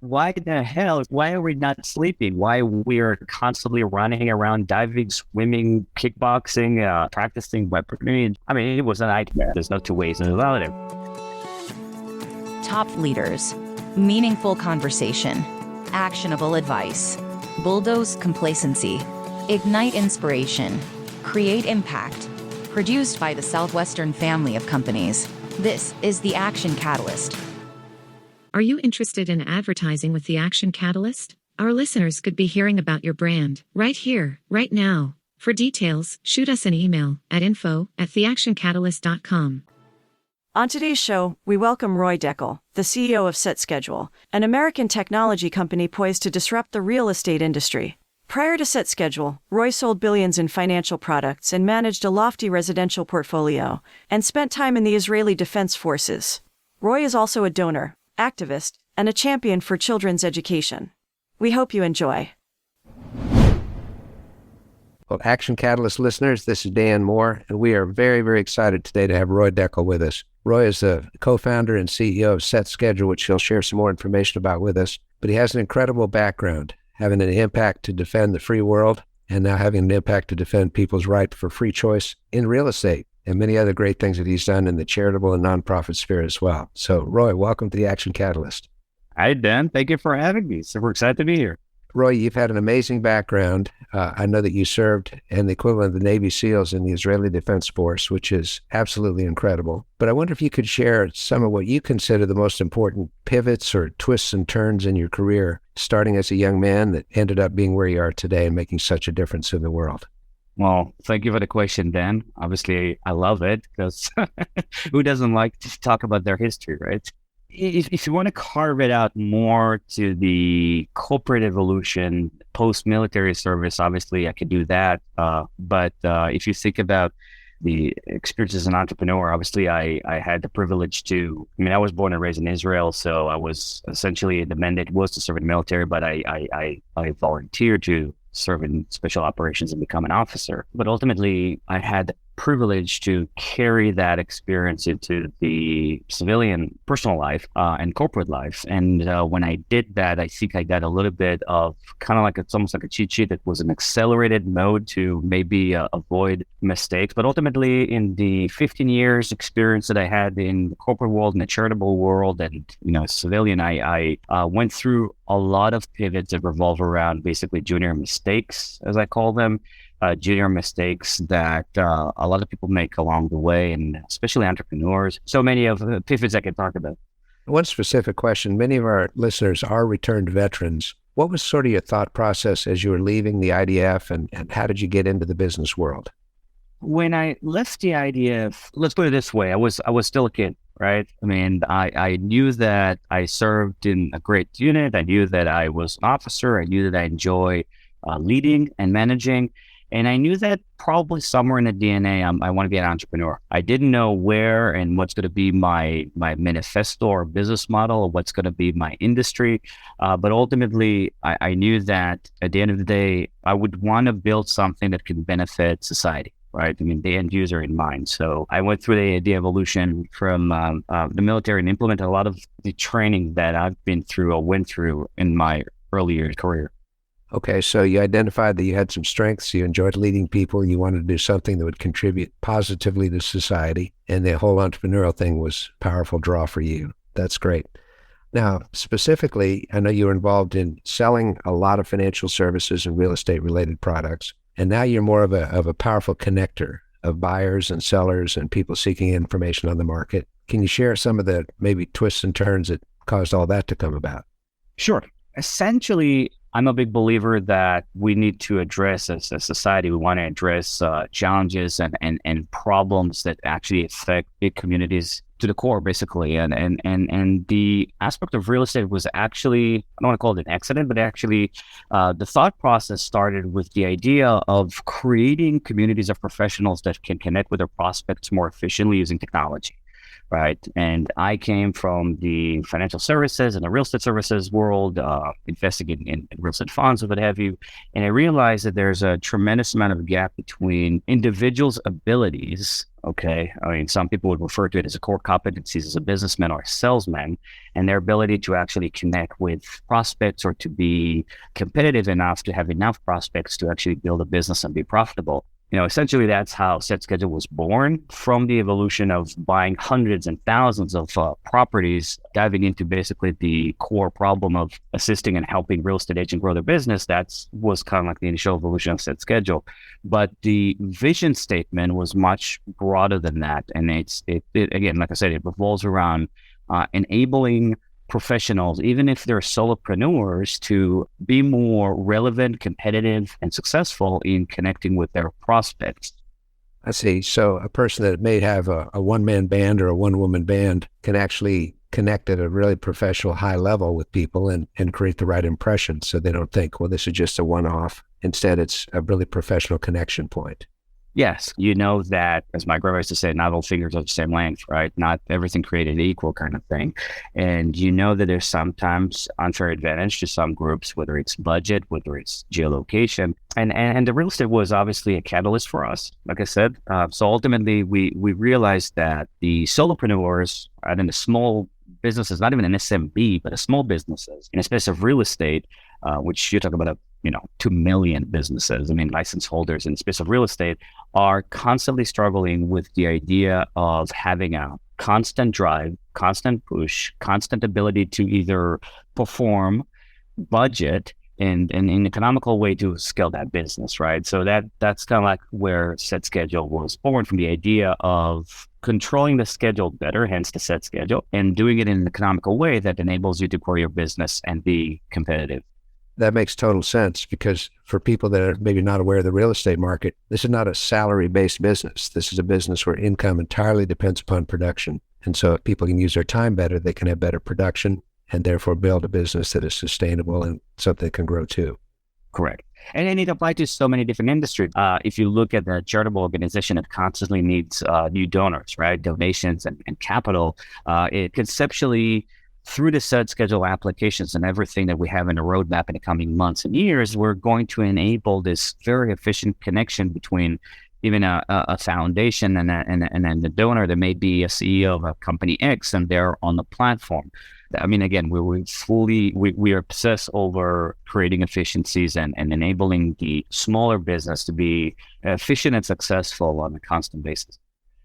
why the hell? Why are we not sleeping? Why we are constantly running around, diving, swimming, kickboxing, practicing weaponry? I mean, it was a nightmare. There's no two ways about it. Top leaders, meaningful conversation, actionable advice, bulldoze complacency, ignite inspiration, create impact. Produced by the Southwestern family of companies. This is the Action Catalyst. Are you interested in advertising with the Action Catalyst? Our listeners could be hearing about your brand right here, right now. For details, shoot us an email at info@theactioncatalyst.com. On today's show, we welcome Roy Dekel, the CEO of SetSchedule, an American technology company poised to disrupt the real estate industry. Prior to SetSchedule, Roy sold billions in financial products and managed a lofty residential portfolio, and spent time in the Israeli Defense Forces. Roy is also a donor, activist, and a champion for children's education. We hope you enjoy. Well, Action Catalyst listeners, this is Dan Moore, and we are very, very excited today to have Roy Dekel with us. Roy is the co-founder and CEO of SetSchedule, which he'll share some more information about with us, but he has an incredible background, having an impact to defend the free world, and now having an impact to defend people's right for free choice in real estate, and many other great things that he's done in the charitable and nonprofit sphere as well. So, Roy, welcome to the Action Catalyst. Hi, Dan. Thank you for having me. Super excited to be here. Roy, you've had an amazing background. I know that you served in the equivalent of the Navy SEALs in the Israeli Defense Force, which is absolutely incredible. But I wonder if you could share some of what you consider the most important pivots or twists and turns in your career, starting as a young man that ended up being where you are today and making such a difference in the world. Well, thank you for the question, Dan. Obviously, I love it because who doesn't like to talk about their history, right? If you want to carve it out more to the corporate evolution, post-military service, obviously I could do that. But if you think about the experience as an entrepreneur, obviously I had the privilege I was born and raised in Israel, so I was essentially, the mandate was to serve in the military, but I volunteered to serve in special operations and become an officer. But ultimately, I had the privilege to carry that experience into the civilian personal life and corporate life. And when I did that, I think I got a little bit of kind of like, it's almost like a cheat sheet that was an accelerated mode to maybe avoid mistakes. But ultimately, in the 15 years experience that I had in the corporate world and the charitable world and, civilian, I went through a lot of pivots that revolve around basically junior mistakes, as I call them. Junior mistakes that a lot of people make along the way, and especially entrepreneurs. So many of the pivots I can talk about. One specific question. Many of our listeners are returned veterans. What was sort of your thought process as you were leaving the IDF, and how did you get into the business world? When I left the IDF, let's put it this way, I was still a kid, right? I mean, I knew that I served in a great unit. I knew that I was an officer. I knew that I enjoy leading and managing. And I knew that probably somewhere in the DNA, I want to be an entrepreneur. I didn't know where and what's going to be my manifesto or business model, or what's going to be my industry. But ultimately, I knew that at the end of the day, I would want to build something that can benefit society, right? I mean, the end user in mind. So I went through the evolution from the military and implemented a lot of the training that I've been through or went through in my earlier career. Okay, so you identified that you had some strengths, you enjoyed leading people, you wanted to do something that would contribute positively to society, and the whole entrepreneurial thing was a powerful draw for you. That's great. Now, specifically, I know you were involved in selling a lot of financial services and real estate related products, and now you're more of a powerful connector of buyers and sellers and people seeking information on the market. Can you share some of the maybe twists and turns that caused all that to come about? Sure. Essentially, I'm a big believer that we need to address, as a society, we want to address challenges and problems that actually affect big communities to the core, basically. And the aspect of real estate was actually, I don't want to call it an accident, but actually the thought process started with the idea of creating communities of professionals that can connect with their prospects more efficiently using technology. right? And I came from the financial services and the real estate services world, investing in real estate funds or what have you. And I realized that there's a tremendous amount of gap between individuals' abilities. Okay. I mean, some people would refer to it as a core competencies as a businessman or a salesman, and their ability to actually connect with prospects or to be competitive enough to have enough prospects to actually build a business and be profitable. Essentially, that's how Set Schedule was born, from the evolution of buying hundreds and thousands of properties, diving into basically the core problem of assisting and helping real estate agents grow their business. That was kind of like the initial evolution of Set Schedule. But the vision statement was much broader than that. And it again, like I said, it revolves around enabling professionals, even if they're solopreneurs, to be more relevant, competitive, and successful in connecting with their prospects. I see. So a person that may have a one-man band or a one-woman band can actually connect at a really professional high level with people and create the right impression, so they don't think, well, this is just a one-off. Instead, it's a really professional connection point. Yes, that, as my grandma used to say, not all fingers are the same length, right? Not everything created equal kind of thing. And that there's sometimes unfair advantage to some groups, whether it's budget, whether it's geolocation. And the real estate was obviously a catalyst for us, like I said. So ultimately, we realized that the solopreneurs and in the small businesses, not even an SMB, but the small businesses, in a space of real estate, which you're talking about 2 million businesses, license holders in the space of real estate, are constantly struggling with the idea of having a constant drive, constant push, constant ability to either perform, budget, and in an economical way to scale that business, right? So that's kind of like where Set Schedule was born, from the idea of controlling the schedule better, hence the set schedule, and doing it in an economical way that enables you to grow your business and be competitive. That makes total sense, because for people that are maybe not aware of the real estate market, this is not a salary-based business. This is a business where income entirely depends upon production. And so if people can use their time better, they can have better production and therefore build a business that is sustainable and something that can grow too. Correct. And it applies to so many different industries. If you look at the charitable organization, it constantly needs new donors, right? Donations and capital. It conceptually, through the Set Schedule applications and everything that we have in the roadmap in the coming months and years, we're going to enable this very efficient connection between even a foundation and the donor. There may be a CEO of a company X and they're on the platform. Again, we are obsessed over creating efficiencies and enabling the smaller business to be efficient and successful on a constant basis.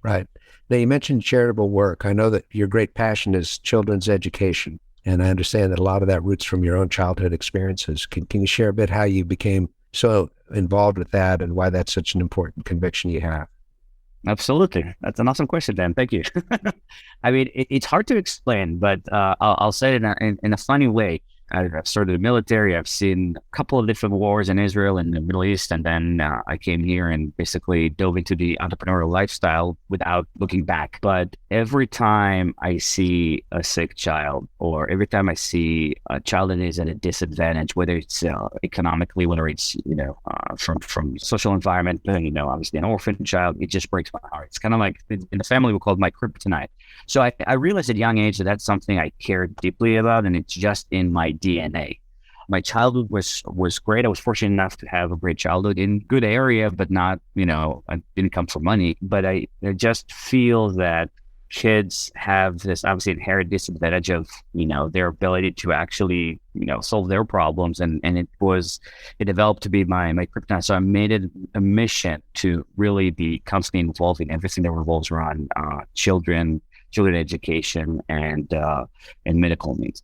Right. Now, you mentioned charitable work. I know that your great passion is children's education, and I understand that a lot of that roots from your own childhood experiences. Can you share a bit how you became so involved with that and why that's such an important conviction you have? Absolutely. That's an awesome question, Dan. Thank you. It's hard to explain, but I'll say it in a funny way. I've started the military. I've seen a couple of different wars in Israel and the Middle East. And then I came here and basically dove into the entrepreneurial lifestyle without looking back. But every time I see a sick child, or every time I see a child that is at a disadvantage, whether it's economically, whether it's, from social environment, obviously an orphan child, it just breaks my heart. It's kind of like in the family, we call it my kryptonite. So I realized at a young age that that's something I cared deeply about, and it's just in my DNA. My childhood was great. I was fortunate enough to have a great childhood in good area, but not, I didn't come for money. But I just feel that kids have this obviously inherent disadvantage of, their ability to actually, solve their problems. And it developed to be my kryptonite. So I made it a mission to really be constantly involved in everything that revolves around children education and medical needs.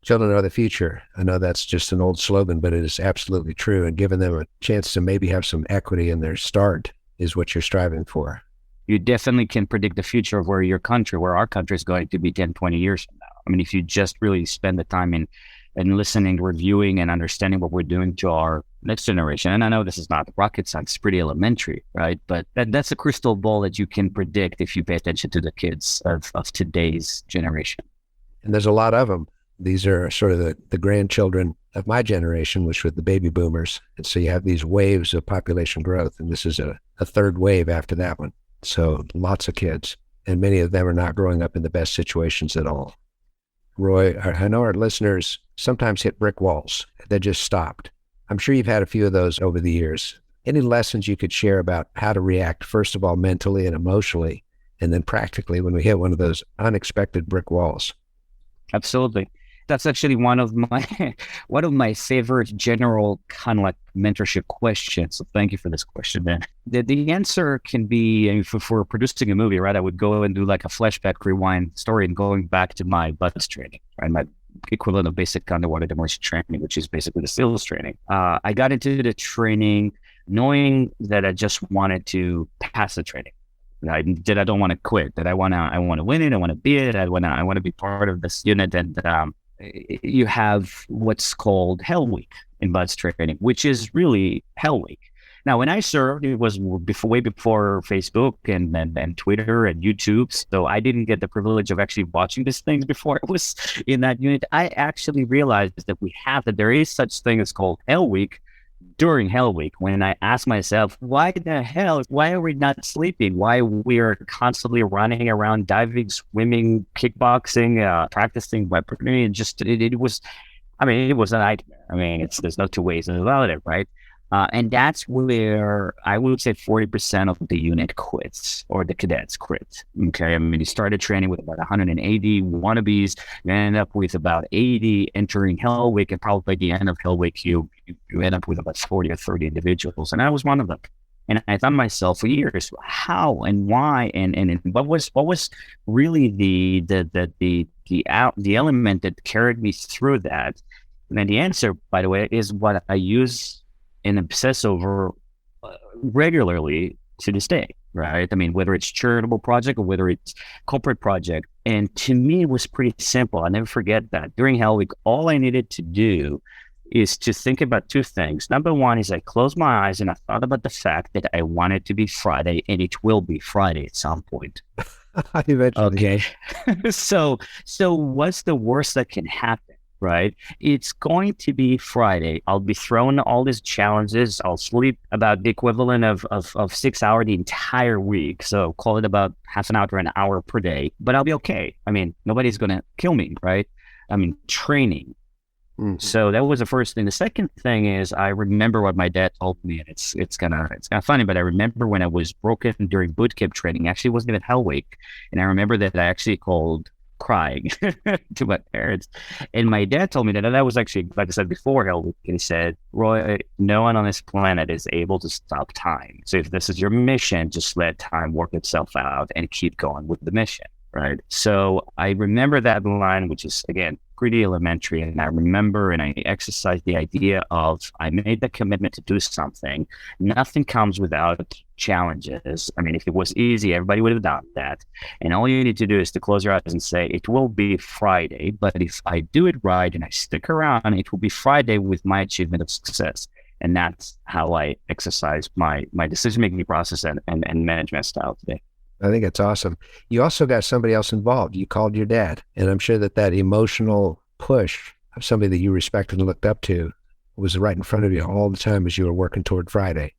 Children are the future. I know that's just an old slogan, but it is absolutely true. And giving them a chance to maybe have some equity in their start is what you're striving for. You definitely can predict the future of where our country is going to be 10, 20 years from now. If you just really spend the time in listening, reviewing, and understanding what we're doing to our next generation. And I know this is not rocket science, it's pretty elementary, right? But that's a crystal ball that you can predict if you pay attention to the kids of today's generation. And there's a lot of them. These are sort of the grandchildren of my generation, which were the baby boomers. And so you have these waves of population growth, and this is a third wave after that one. So lots of kids. and many of them are not growing up in the best situations at all. Roy, I know our listeners sometimes hit brick walls. They just stopped. I'm sure you've had a few of those over the years. Any lessons you could share about how to react, first of all, mentally and emotionally, and then practically when we hit one of those unexpected brick walls? Absolutely. That's actually one of my favorite general kind of like mentorship questions. So thank you for this question, man. The answer can be, if we're producing a movie, right? I would go and do like a flashback rewind story and going back to my BUDS training, right? My equivalent of basic underwater demolition training, which is basically the SEALs training. I got into the training knowing that I just wanted to pass the training. I don't want to quit. That I want to win it. I want to be it. I want to be part of this unit. And you have what's called Hell Week in BUDS training, which is really Hell Week. Now, when I served, it was way before Facebook and Twitter and YouTube. So I didn't get the privilege of actually watching these things before I was in that unit. I actually realized that there is such thing as called Hell Week during Hell Week, when I asked myself, why are we not sleeping? Why we are constantly running around, diving, swimming, kickboxing, practicing weaponry, and it was a nightmare. There's no two ways about it, right? And that's where I would say 40% of the unit quits, or the cadets quit. Okay. You started training with about 180 wannabes, you end up with about 80 entering Hell Week, and probably by the end of Hell Week, you end up with about 40 or 30 individuals. And I was one of them. And I thought to myself for years, how and why, and what was really the element that carried me through that. And then the answer, by the way, is what I use and obsess over regularly to this day, right? Whether it's charitable project or whether it's corporate project. And to me, it was pretty simple. I never forget that. During Hell Week, all I needed to do is to think about two things. Number one is I closed my eyes and I thought about the fact that I want it to be Friday, and it will be Friday at some point. Eventually. Okay. So what's the worst that can happen? Right? It's going to be Friday. I'll be thrown all these challenges. I'll sleep about the equivalent of 6 hours the entire week. So call it about half an hour to an hour per day, but I'll be okay. Nobody's going to kill me, right? Training. Mm-hmm. So that was the first thing. The second thing is I remember what my dad told me, and it's kind of funny, but I remember when I was broken during boot camp training. Actually, it wasn't even Hell Week, and I remember that I actually called crying to my parents, and my dad told me that was actually, like I said before, Hell Week. And he said, Roy, no one on this planet is able to stop time. So if this is your mission, just let time work itself out and keep going with the mission. Right. So I remember that line, which is, again, pretty elementary. And I remember, and I exercised the idea of, I made the commitment to do something. Nothing comes without challenges. If it was easy, everybody would have done that. And all you need to do is to close your eyes and say, it will be Friday, but if I do it right and I stick around, it will be Friday with my achievement of success. And that's how I exercise my decision-making process and management style today. I think it's awesome. You also got somebody else involved. You called your dad, and I'm sure that emotional push of somebody that you respected and looked up to was right in front of you all the time as you were working toward Friday.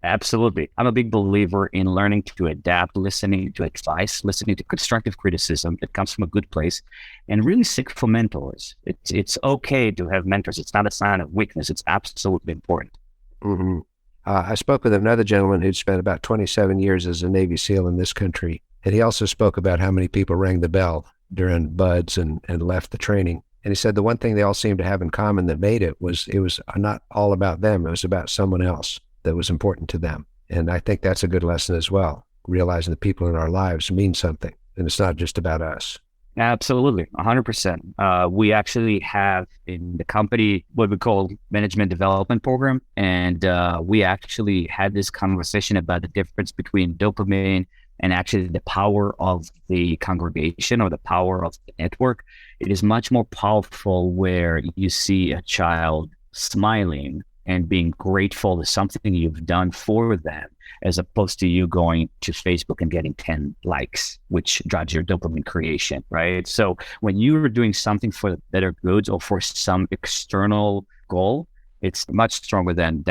Absolutely. I'm a big believer in learning to adapt, listening to advice, listening to constructive criticism that comes from a good place, and really seek for mentors. It's okay to have mentors. It's not a sign of weakness. It's absolutely important. Mm-hmm. I spoke with another gentleman who'd spent about 27 years as a Navy SEAL in this country, and he also spoke about how many people rang the bell during BUDS and left the training. And he said the one thing they all seemed to have in common that made it was not all about them. It was about someone else that was important to them. And I think that's a good lesson as well, realizing the people in our lives mean something, and it's not just about us. Absolutely, 100%. We actually have in the company what we call management development program, and we actually had this conversation about the difference between dopamine and actually the power of the congregation or the power of the network. It is much more powerful where you see a child smiling and being grateful to something you've done for them, as opposed to you going to Facebook and getting 10 likes, which drives your dopamine creation, right? So when you're doing something for the better goods or for some external goal, it's much stronger than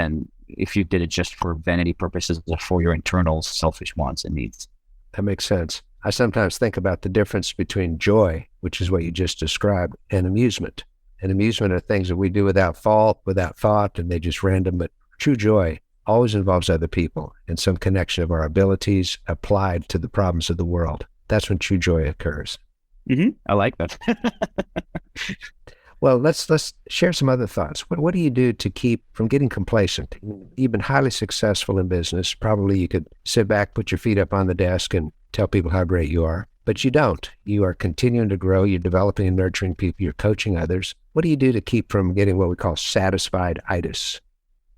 if you did it just for vanity purposes or for your internal selfish wants and needs. That makes sense. I sometimes think about the difference between joy, which is what you just described, and amusement. And amusement are things that we do without fault, without thought, and they just random. But true joy always involves other people and some connection of our abilities applied to the problems of the world. That's when true joy occurs. I like that. Well, let's share some other thoughts. What do you do to keep from getting complacent? You've been highly successful in business. Probably you could sit back, put your feet up on the desk, and tell people how great you are. But you don't. You are continuing to grow. You're developing and nurturing people. You're coaching others. What do you do to keep from getting what we call satisfied-itis?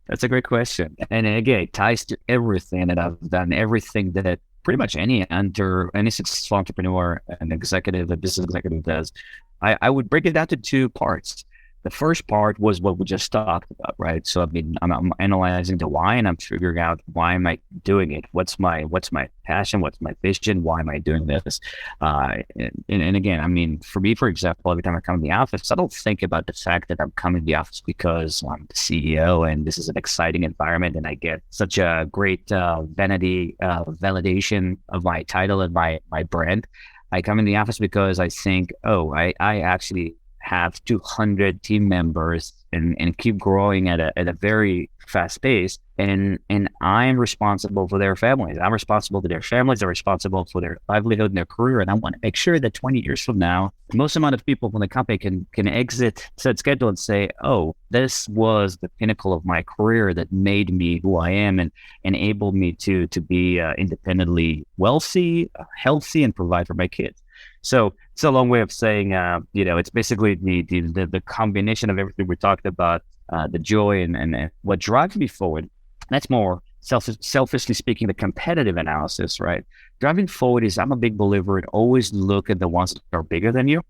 That's a great question. And again, it ties to everything that I've done, everything that pretty much any successful entrepreneur, an executive, a business executive does. I would break it down to two parts. The first part was what we just talked about, right? So I mean, I'm analyzing the why, and I'm figuring out why am I doing it? What's my passion? What's my vision? Why am I doing this? And again, I mean, for me, for example, every time I come to the office, I don't think about the fact that I'm coming to the office because I'm the CEO and this is an exciting environment and I get such a great validation of my title and my brand. I come in the office because I think, I actually have 200 team members and keep growing at a very fast pace. And I'm responsible for their families. I'm responsible for their families. I'm responsible for their livelihood and their career. And I want to make sure that 20 years from now, the most amount of people from the company can exit Set Schedule and say, oh, this was the pinnacle of my career that made me who I am and enabled me to be independently wealthy, healthy, and provide for my kids. So it's a long way of saying, it's basically the combination of everything we talked about, the joy and what drives me forward. That's more selfishly speaking, the competitive analysis, right? Driving forward is, I'm a big believer in always look at the ones that are bigger than you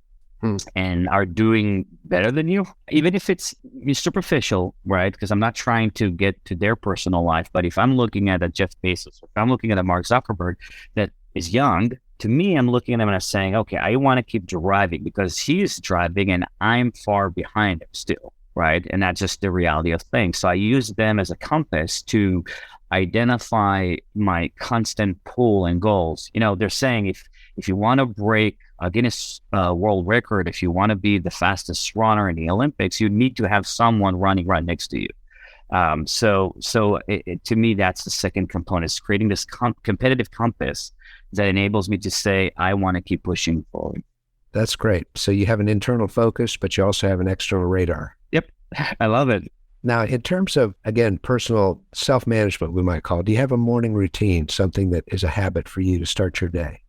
and are doing better than you, even if it's superficial, right? Because I'm not trying to get to their personal life. But if I'm looking at a Jeff Bezos, if I'm looking at a Mark Zuckerberg that is young, to me, I'm looking at him and I'm saying, okay, I want to keep driving because he's driving and I'm far behind him still, right? And that's just the reality of things. So I use them as a compass to identify my constant pull and goals. They're saying if you want to break a Guinness World Record, if you want to be the fastest runner in the Olympics, you need to have someone running right next to you. So to me, that's the second component, is creating this competitive compass that enables me to say, I want to keep pushing forward. That's great. So you have an internal focus, but you also have an external radar. Yep. I love it. Now, in terms of, again, personal self-management, we might call it, do you have a morning routine, something that is a habit for you to start your day?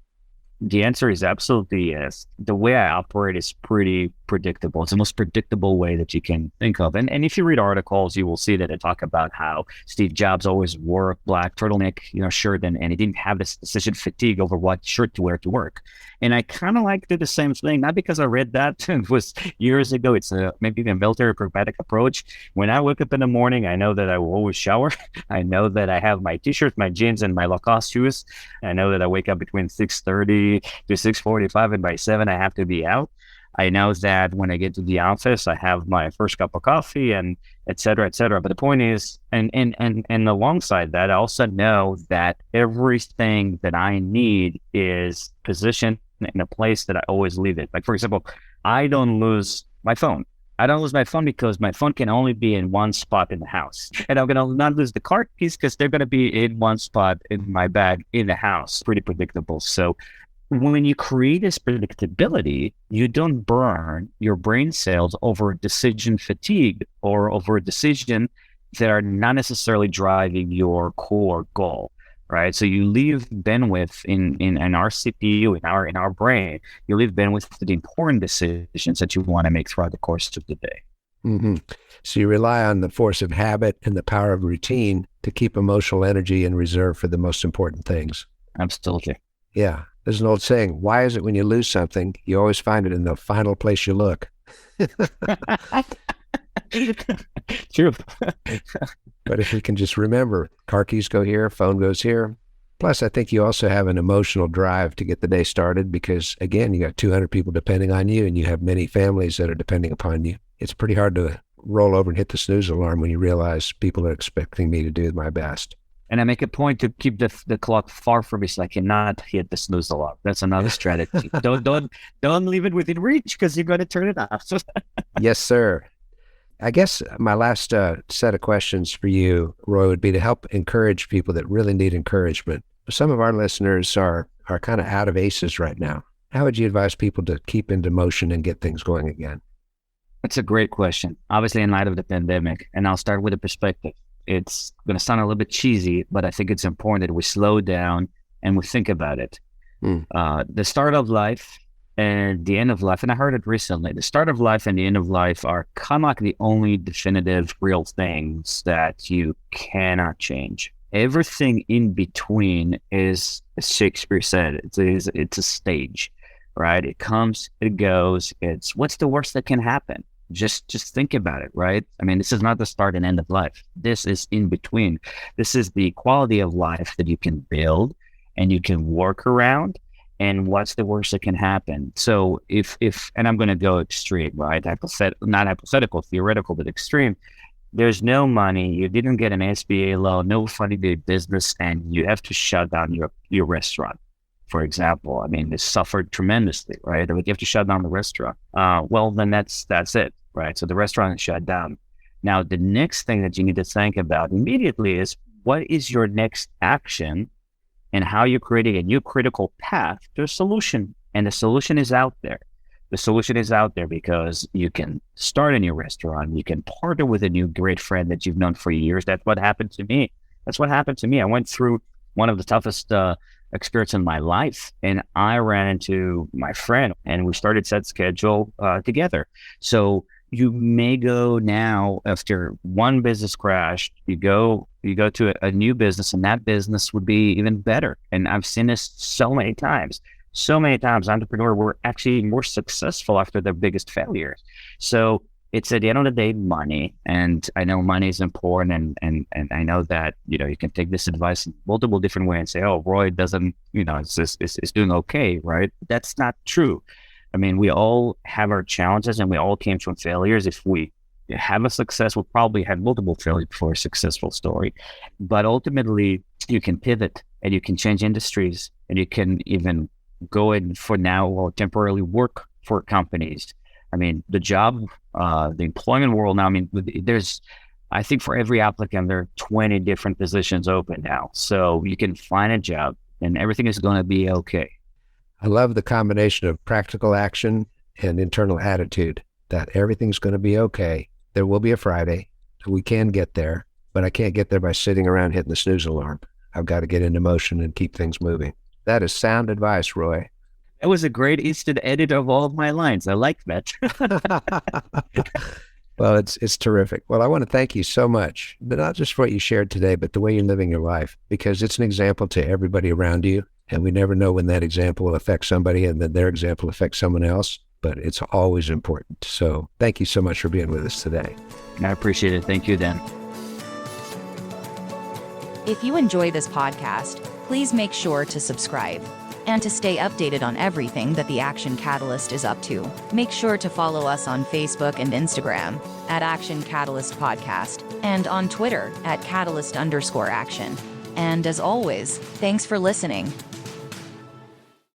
The answer is absolutely yes. The way I operate is pretty predictable. It's the most predictable way that you can think of. And if you read articles, you will see that they talk about how Steve Jobs always wore a black turtleneck, shirt, and he didn't have this decision fatigue over what shirt to wear to work. And I kind of like to do the same thing, not because I read that, it was years ago. It's maybe the military pragmatic approach. When I wake up in the morning, I know that I will always shower. I know that I have my t-shirt, my jeans, and my Lacoste shoes. I know that I wake up between 6:30 to 6:45, and by 7, I have to be out. I know that when I get to the office, I have my first cup of coffee and et cetera, et cetera. But the point is, and alongside that, I also know that everything that I need is positioned in a place that I always leave it. Like, for example, I don't lose my phone. I don't lose my phone because my phone can only be in one spot in the house. And I'm going to not lose the car keys because they're going to be in one spot in my bag in the house. Pretty predictable. So when you create this predictability, you don't burn your brain cells over decision fatigue or over a decision that are not necessarily driving your core goal, right? So you leave bandwidth in our CPU, in our brain, you leave bandwidth for the important decisions that you want to make throughout the course of the day. Mm-hmm. So you rely on the force of habit and the power of routine to keep emotional energy in reserve for the most important things. Absolutely. Yeah. There's an old saying, why is it when you lose something, you always find it in the final place you look? True. But if you can just remember, car keys go here, phone goes here. Plus, I think you also have an emotional drive to get the day started because, again, you got 200 people depending on you and you have many families that are depending upon you. It's pretty hard to roll over and hit the snooze alarm when you realize people are expecting me to do my best. And I make a point to keep the clock far from me so I cannot hit the snooze alarm. That's another strategy. Don't leave it within reach because you're going to turn it off. Yes, sir. I guess my last set of questions for you, Roy, would be to help encourage people that really need encouragement. Some of our listeners are kind of out of aces right now. How would you advise people to keep into motion and get things going again? That's a great question. Obviously, in light of the pandemic, and I'll start with a perspective. It's going to sound a little bit cheesy, but I think it's important that we slow down and we think about it. The start of life and the end of life, and I heard it recently, the start of life and the end of life are kind of like the only definitive real things that you cannot change. Everything in between is, as Shakespeare said, it's a stage, right? It comes, it goes. It's what's the worst that can happen? Just think about it, right? I mean, this is not the start and end of life. This is in between. This is the quality of life that you can build and you can work around. And what's the worst that can happen? So if and I'm going to go extreme, right? Not hypothetical, theoretical, but extreme. There's no money. You didn't get an SBA loan, no funding business, and you have to shut down your restaurant. For example, I mean, it suffered tremendously, right? You have to shut down the restaurant. Well, then that's it, right? So the restaurant is shut down. Now, the next thing that you need to think about immediately is what is your next action and how you're creating a new critical path to a solution. And the solution is out there. The solution is out there because you can start a new restaurant. You can partner with a new great friend that you've known for years. That's what happened to me. I went through one of the toughest experience in my life, and I ran into my friend and we started Set Schedule together. So you may go now after one business crashed, you go to a new business, and that business would be even better. And I've seen this so many times entrepreneurs were actually more successful after their biggest failures. So it's at the end of the day, money. And I know money is important. And I know that, you can take this advice in multiple different ways and say, oh, Roy doesn't, is doing okay, right? That's not true. I mean, we all have our challenges and we all came from failures. If we have a success, we'll probably have multiple failures before a successful story. But ultimately, you can pivot and you can change industries and you can even go in for now or temporarily work for companies. I mean, the employment world now, I mean, I think for every applicant, there are 20 different positions open now. So you can find a job and everything is going to be okay. I love the combination of practical action and internal attitude that everything's going to be okay. There will be a Friday. We can get there, but I can't get there by sitting around hitting the snooze alarm. I've got to get into motion and keep things moving. That is sound advice, Roy. That was a great instant edit of all of my lines. I like that. Well, it's terrific. Well, I want to thank you so much, but not just for what you shared today, but the way you're living your life, because it's an example to everybody around you. And we never know when that example will affect somebody and then their example affects someone else, but it's always important. So thank you so much for being with us today. I appreciate it. Thank you, Dan. If you enjoy this podcast, please make sure to subscribe. And to stay updated on everything that the Action Catalyst is up to, make sure to follow us on Facebook and Instagram at Action Catalyst Podcast and on Twitter at Catalyst_Action. And as always, thanks for listening.